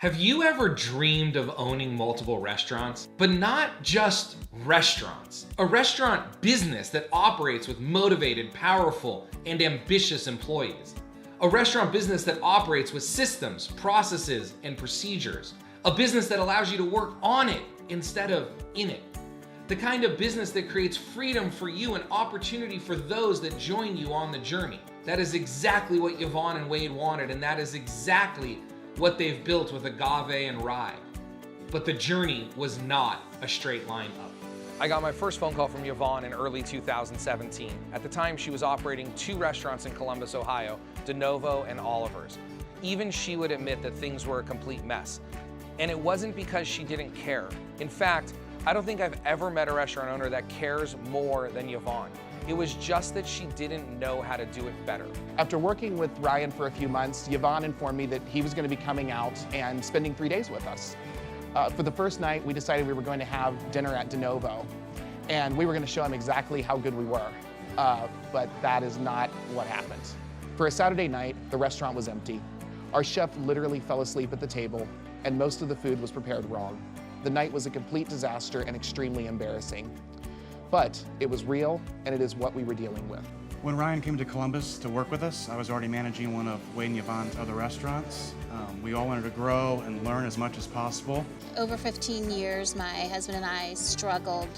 Have you ever dreamed of owning multiple restaurants? But not just restaurants. A restaurant business that operates with motivated, powerful, and ambitious employees. A restaurant business that operates with systems, processes, and procedures. A business that allows you to work on it instead of in it. The kind of business that creates freedom for you and opportunity for those that join you on the journey. That is exactly what Yvonne and Wade wanted, and that is exactly what they've built with Agave and Rye. But the journey was not a straight line up. I got my first phone call from Yvonne in early 2017. At the time, she was operating 2 restaurants in Columbus, Ohio, DeNovo and Oliver's. Even she would admit that things were a complete mess. And it wasn't because she didn't care. In fact, I don't think I've ever met a restaurant owner that cares more than Yvonne. It was just that she didn't know how to do it better. After working with Ryan for a few months, Yvonne informed me that he was going to be coming out and spending 3 days with us. For the first night, we decided we were going to have dinner at DeNovo, and we were going to show him exactly how good we were. But that is not what happened. For a Saturday night, the restaurant was empty. Our chef literally fell asleep at the table, and most of the food was prepared wrong. The night was a complete disaster and extremely embarrassing. But it was real, and it is what we were dealing with. When Ryan came to Columbus to work with us, I was already managing one of Wade and Yvonne's other restaurants. We all wanted to grow and learn as much as possible. Over 15 years, my husband and I struggled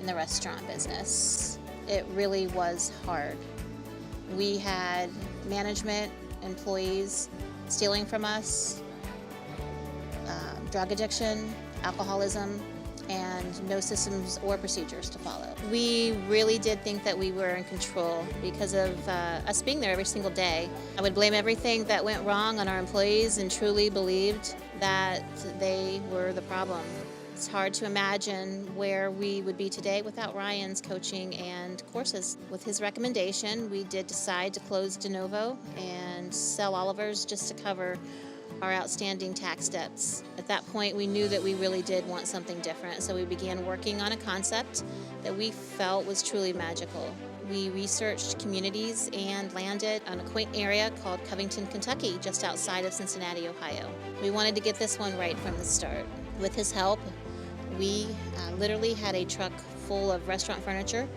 in the restaurant business. It really was hard. We had management, employees stealing from us, drug addiction, alcoholism, and no systems or procedures to follow. We really did think that we were in control because of us being there every single day. I would blame everything that went wrong on our employees and truly believed that they were the problem. It's hard to imagine where we would be today without Ryan's coaching and courses. With his recommendation, we did decide to close DeNovo and sell Oliver's just to cover our outstanding tax debts. At that point, we knew that we really did want something different, so we began working on a concept that we felt was truly magical. We researched communities and landed on a quaint area called Covington, Kentucky, just outside of Cincinnati, Ohio. We wanted to get this one right from the start. With his help, we literally had a truck full of restaurant furniture,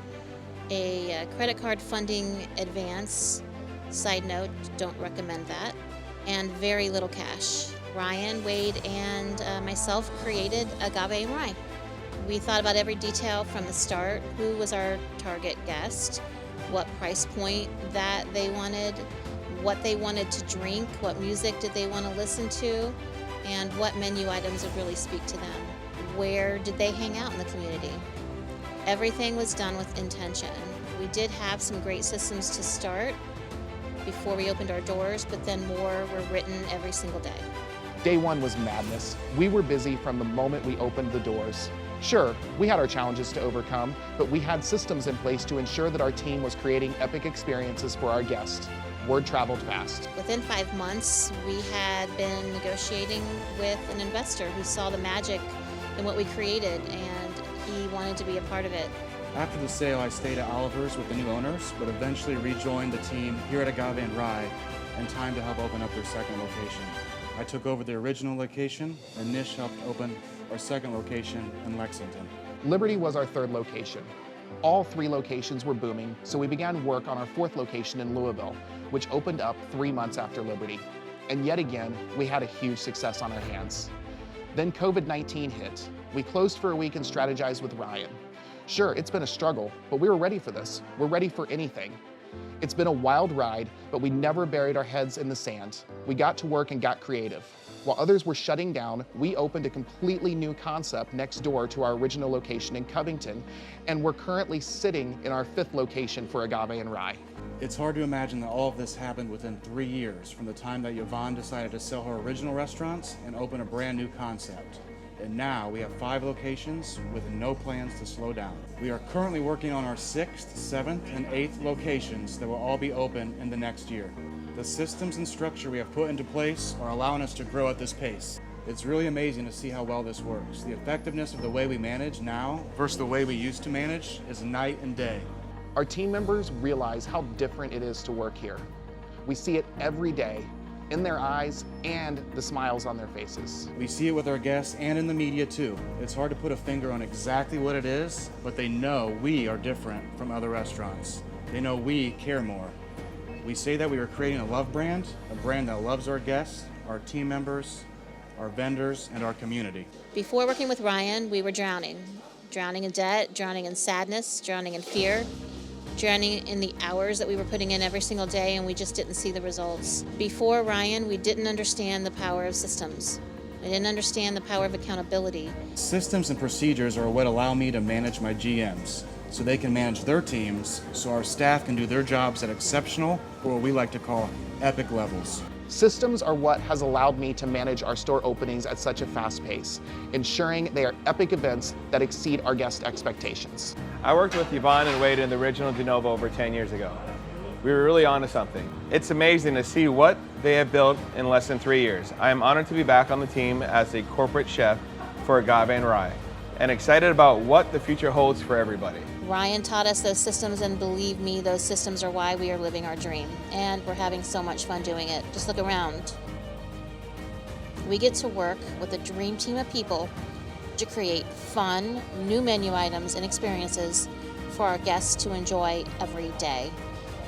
a credit card funding advance, side note, don't recommend that, and very little cash. Ryan, Wade, and myself created Agave and Rye. We thought about every detail from the start: who was our target guest, what price point that they wanted, what they wanted to drink, what music did they want to listen to, and what menu items would really speak to them. Where did they hang out in the community? Everything was done with intention. We did have some great systems to start before we opened our doors, but then more were written every single day. Day one was madness. We were busy from the moment we opened the doors. Sure, we had our challenges to overcome, but we had systems in place to ensure that our team was creating epic experiences for our guests. Word traveled fast. Within 5 months, we had been negotiating with an investor who saw the magic in what we created, and he wanted to be a part of it. After the sale, I stayed at Oliver's with the new owners, but eventually rejoined the team here at Agave and Rye in time to help open up their second location. I took over the original location, and Nish helped open our second location in Lexington. Liberty was our third location. All 3 locations were booming, so we began work on our 4th location in Louisville, which opened up 3 months after Liberty. And yet again, we had a huge success on our hands. Then COVID-19 hit. We closed for a week and strategized with Ryan. Sure, it's been a struggle, but we were ready for this. We're ready for anything. It's been a wild ride, but we never buried our heads in the sand. We got to work and got creative. While others were shutting down, we opened a completely new concept next door to our original location in Covington, and we're currently sitting in our 5th location for Agave and Rye. It's hard to imagine that all of this happened within 3 years from the time that Yvonne decided to sell her original restaurants and open a brand new concept. And now we have 5 locations with no plans to slow down. We are currently working on our 6th, 7th, and 8th locations that will all be open in the next year. The systems and structure we have put into place are allowing us to grow at this pace. It's really amazing to see how well this works. The effectiveness of the way we manage now versus the way we used to manage is night and day. Our team members realize how different it is to work here. We see it every day. in their eyes and the smiles on their faces. We see it with our guests and in the media too. It's hard to put a finger on exactly what it is, but they know we are different from other restaurants. They know we care more. We say that we are creating a love brand, a brand that loves our guests, our team members, our vendors, and our community. Before working with Ryan, we were drowning. Drowning in debt, drowning in sadness, drowning in fear, drowning in the hours that we were putting in every single day, and we just didn't see the results. Before Ryan, we didn't understand the power of systems. I didn't understand the power of accountability. Systems and procedures are what allow me to manage my GMs, so they can manage their teams, so our staff can do their jobs at exceptional, or what we like to call epic levels. Systems are what has allowed me to manage our store openings at such a fast pace, ensuring they are epic events that exceed our guest expectations. I worked with Yvonne and Wade in the original De Novo over 10 years ago. We were really onto something. It's amazing to see what they have built in less than 3 years. I am honored to be back on the team as a corporate chef for Agave and Rye, and excited about what the future holds for everybody. Ryan taught us those systems, and believe me, those systems are why we are living our dream. And we're having so much fun doing it. Just look around. We get to work with a dream team of people to create fun, new menu items and experiences for our guests to enjoy every day.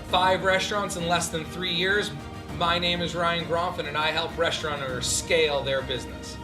5 restaurants in less than 3 years. My name is Ryan Gronfin, and I help restaurateurs scale their business.